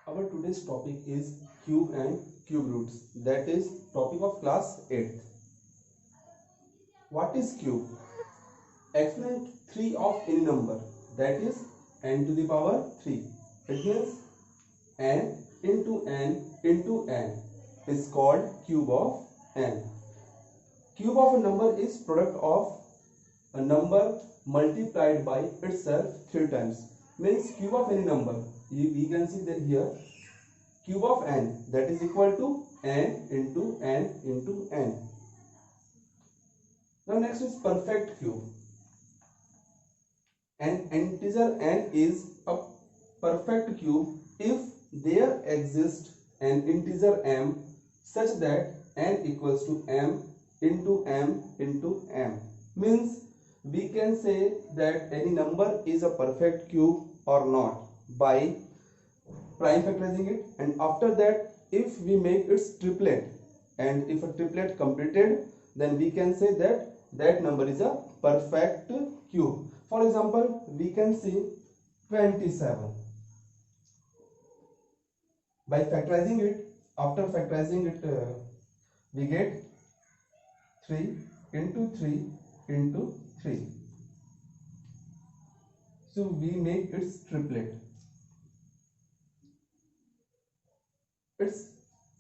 Our today's topic is cube and cube roots. That is topic of class 8th. What is cube? Exponent 3 of any number, that is n to the power 3. It means n into n is called cube of n. Cube of a number is product of a number multiplied by itself 3 times. Means cube of any number. We can see that here cube of n, that is equal to n into n into n. Now next is perfect cube. An integer n is a perfect cube if there exists an integer m such that n equals to m into m into m. Means we can say that any number is a perfect cube or not by prime factorizing it, and after that if we make its triplet, and if a triplet completed, then we can say that that number is a perfect cube. For example, we can see 27. By factorizing it, after factorizing it, we get 3 into 3 into 3. So we make its triplet. It's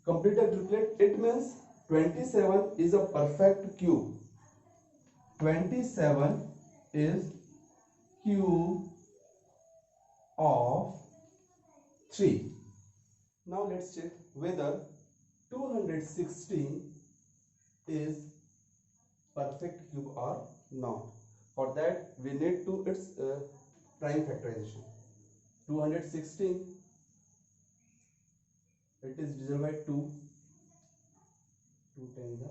completed triplet. It means 27 is a perfect cube. 27 is cube of 3. Now let's check whether 216 is perfect cube or not. For that we need to its prime factorization. 216, it is divided by 2. 2 times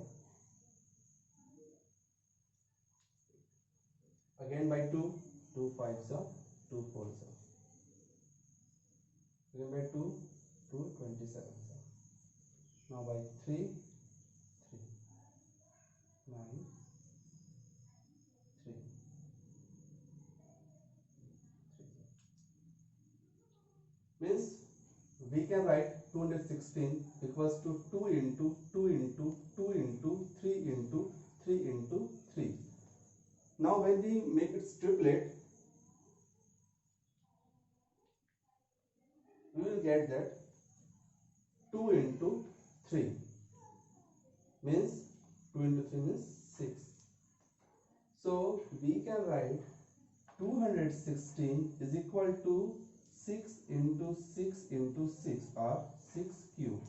again by 2. 2 5s are 2 4s are. Again by 2. 2 27s are. Now by 3. 3 9 3 3. Means we can write 216 equals to 2 into 2 into 2 into 3 into 3 into 3. Now when we make its triplet, we will get that 2 into 3 means 2 into 3 means 6. So we can write 216 is equal to 6 into 6 into 6 or 6 cube,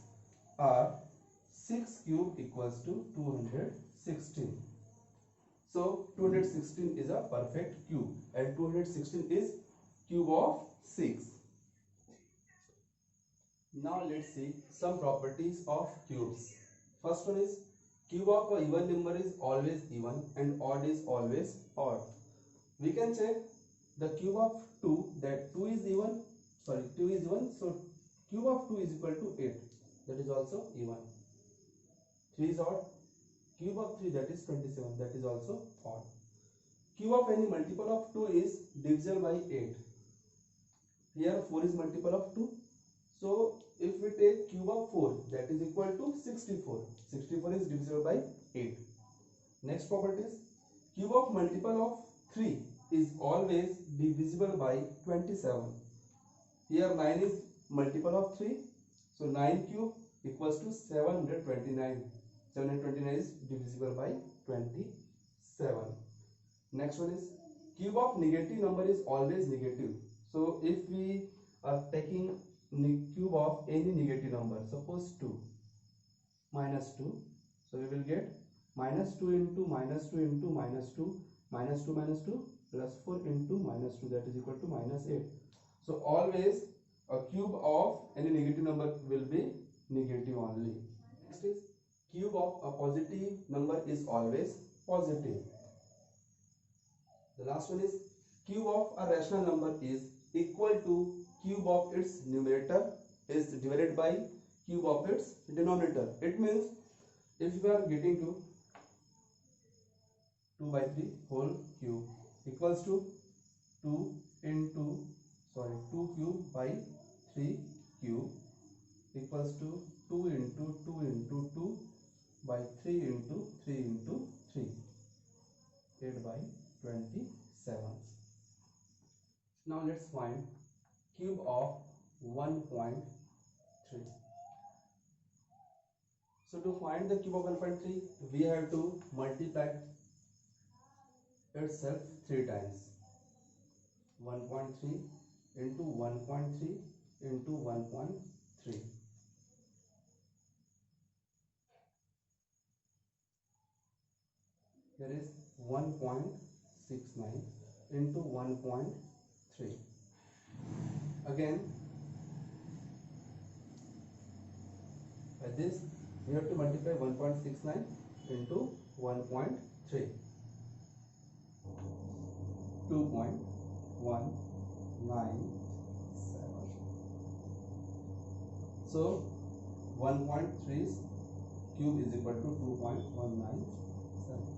or 6 cube equals to 216. So 216 is a perfect cube and 216 is cube of 6. Now let's see some properties of cubes. First one is cube of a even number is always even and odd is always odd. We can check the cube of 2, that 2 is even, so cube of 2 is equal to 8, that is also even. 3 is odd. Cube of 3, that is 27, that is also odd. Cube of any multiple of 2 is divisible by 8. Here 4 is multiple of 2. So if we take cube of 4, that is equal to 64. 64 is divisible by 8. Next property is cube of multiple of 3 is always divisible by 27. Here 9 is multiple of 3. So 9 cube equals to 729. 729 is divisible by 27. Next one is cube of negative number is always negative. So if we are taking cube of any negative number, suppose 2 minus 2, so we will get minus 2 into minus 2 into minus 2 minus 2 minus 2 plus 4 into minus 2, that is equal to minus 8. So always a cube of any negative number will be negative only. Next is cube of a positive number is always positive. The last one is cube of a rational number is equal to cube of its numerator is divided by cube of its denominator. It means if you are getting to 2 by 3 whole cube equals to 2 cube by 3 cube equals to 2 into 2 into 2 by 3 into 3 into 3, 8 by 27. Now let's find cube of 1.3. So to find the cube of 1.3, we have to multiply itself 3 times. 1.3 into 1.3 into 1.3. There is 1.69 into 1.3. Again, by this we have to multiply 1.69 into 1.3. 2.197. So 1.3's cube is equal to 2.197.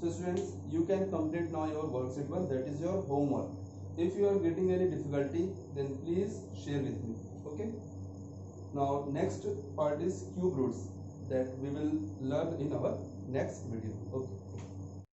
So students, you can complete now your worksheet 1. That is your homework. If you are getting any difficulty, then please share with me. Okay. Now next part is cube roots that we will learn in our next video. Okay.